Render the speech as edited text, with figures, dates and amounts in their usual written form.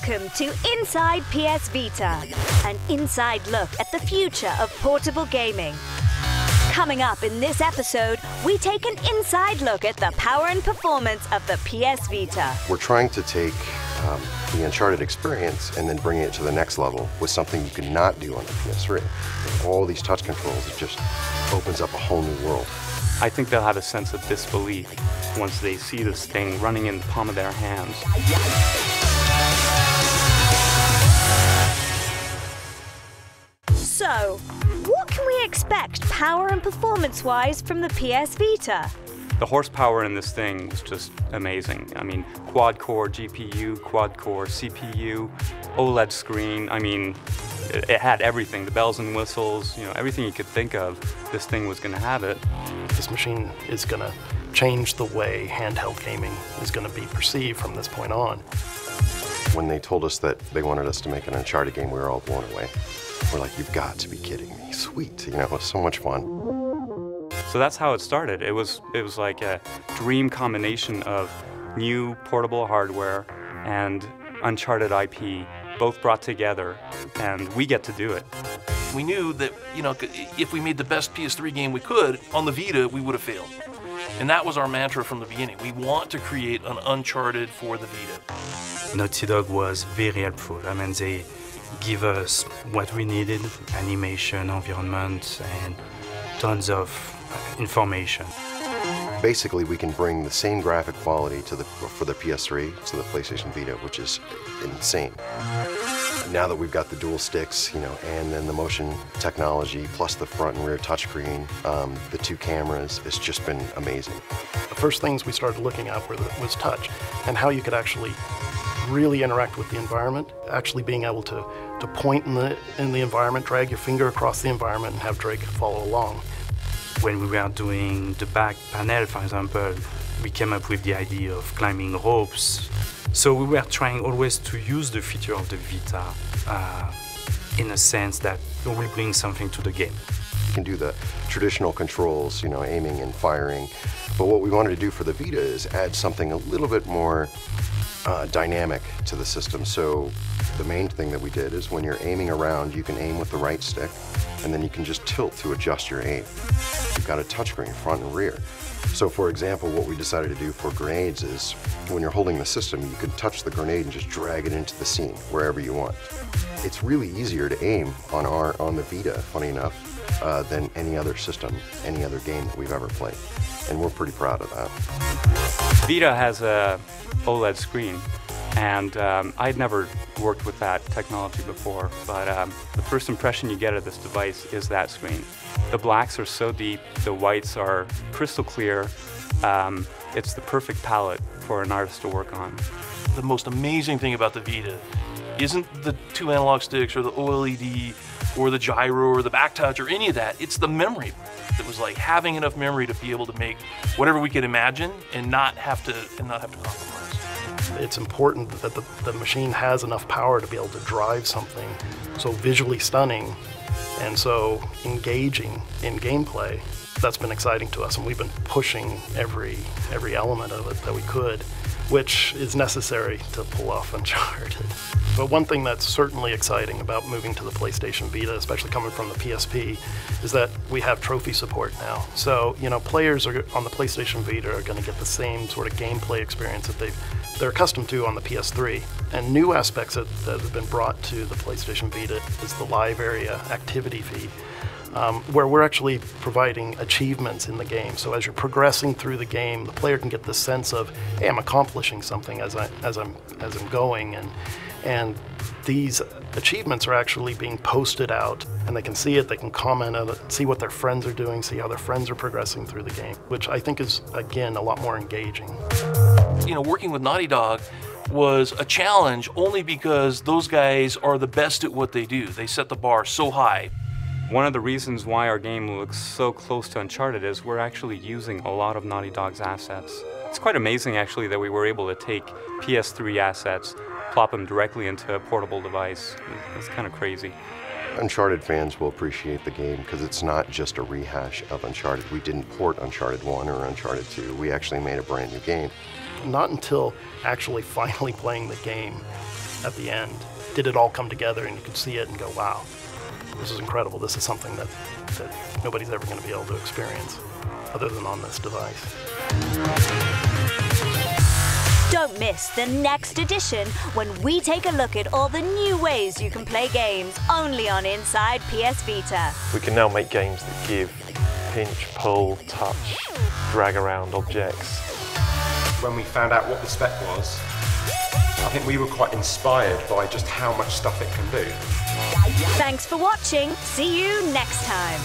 Welcome to Inside PS Vita, an inside look at the future of portable gaming. Coming up in this episode, we take an inside look at the power and performance of the PS Vita. We're trying to take the Uncharted experience and then bring it to the next level with something you cannot do on the PS3. All these touch controls, it just opens up a whole new world. I think they'll have a sense of disbelief once they see this thing running in the palm of their hands. So, what can we expect power and performance-wise from the PS Vita? The horsepower in this thing was just amazing. I mean, quad-core GPU, quad-core CPU, OLED screen. I mean, it had everything, the bells and whistles, you know, everything you could think of, this thing was going to have it. This machine is going to change the way handheld gaming is going to be perceived from this point on. When they told us that they wanted us to make an Uncharted game, we were all blown away. We're like, you've got to be kidding me. Sweet, you know, it was so much fun. So that's how it started. It was like a dream combination of new portable hardware and Uncharted IP, both brought together, and we get to do it. We knew that, you know, if we made the best PS3 game we could, on the Vita, we would have failed. And that was our mantra from the beginning. We want to create an Uncharted for the Vita. Naughty Dog was very helpful. I mean, they give us what we needed, animation, environment, and tons of information. Basically, we can bring the same graphic quality for the PS3 to the PlayStation Vita, which is insane. Now that we've got the dual sticks, you know, and then the motion technology, plus the front and rear touchscreen, the two cameras, it's just been amazing. The first things we started looking at was touch, and how you could actually really interact with the environment, actually being able to point in the environment, drag your finger across the environment, and have Drake follow along. When we were doing the back panel, for example, we came up with the idea of climbing ropes. So we were trying always to use the feature of the Vita in a sense that will bring something to the game. You can do the traditional controls, you know, aiming and firing, but what we wanted to do for the Vita is add something a little bit more dynamic to the system. So the main thing that we did is when you're aiming around, you can aim with the right stick, and then you can just tilt to adjust your aim. You've got a touchscreen, front and rear. So for example, what we decided to do for grenades is when you're holding the system, you can touch the grenade and just drag it into the scene, wherever you want. It's really easier to aim on the Vita, funny enough, than any other system, any other game that we've ever played. And we're pretty proud of that. Vita has a OLED screen, and I'd never worked with that technology before, but the first impression you get of this device is that screen. The blacks are so deep, the whites are crystal clear. It's the perfect palette for an artist to work on. The most amazing thing about the Vita isn't the two analog sticks or the OLED or the gyro or the back touch or any of that. It's the memory. It was like having enough memory to be able to make whatever we could imagine and not have to compromise. It's important that the machine has enough power to be able to drive something so visually stunning and so engaging in gameplay. That's been exciting to us, and we've been pushing every element of it that we could, which is necessary to pull off Uncharted. But one thing that's certainly exciting about moving to the PlayStation Vita, especially coming from the PSP, is that we have trophy support now. So, you know, players on the PlayStation Vita are going to get the same sort of gameplay experience that they're accustomed to on the PS3. And new aspects that have been brought to the PlayStation Vita is the live area activity feed, where we're actually providing achievements in the game. So as you're progressing through the game, the player can get the sense of, hey, I'm accomplishing something as I'm going, and these achievements are actually being posted out, and they can see it, they can comment on it, see what their friends are doing, see how their friends are progressing through the game, which I think is, again, a lot more engaging. You know, working with Naughty Dog was a challenge only because those guys are the best at what they do. They set the bar so high. One of the reasons why our game looks so close to Uncharted is we're actually using a lot of Naughty Dog's assets. It's quite amazing, actually, that we were able to take PS3 assets, plop them directly into a portable device. It's kind of crazy. Uncharted fans will appreciate the game because it's not just a rehash of Uncharted. We didn't port Uncharted 1 or Uncharted 2. We actually made a brand new game. Not until actually finally playing the game at the end. Did it all come together, and you could see it and go, wow, this is incredible. This is something that nobody's ever going to be able to experience other than on this device. Don't miss the next edition when we take a look at all the new ways you can play games only on Inside PS Vita. We can now make games that give pinch, pull, touch, drag around objects. When we found out what the spec was, I think we were quite inspired by just how much stuff it can do. Thanks for watching. See you next time.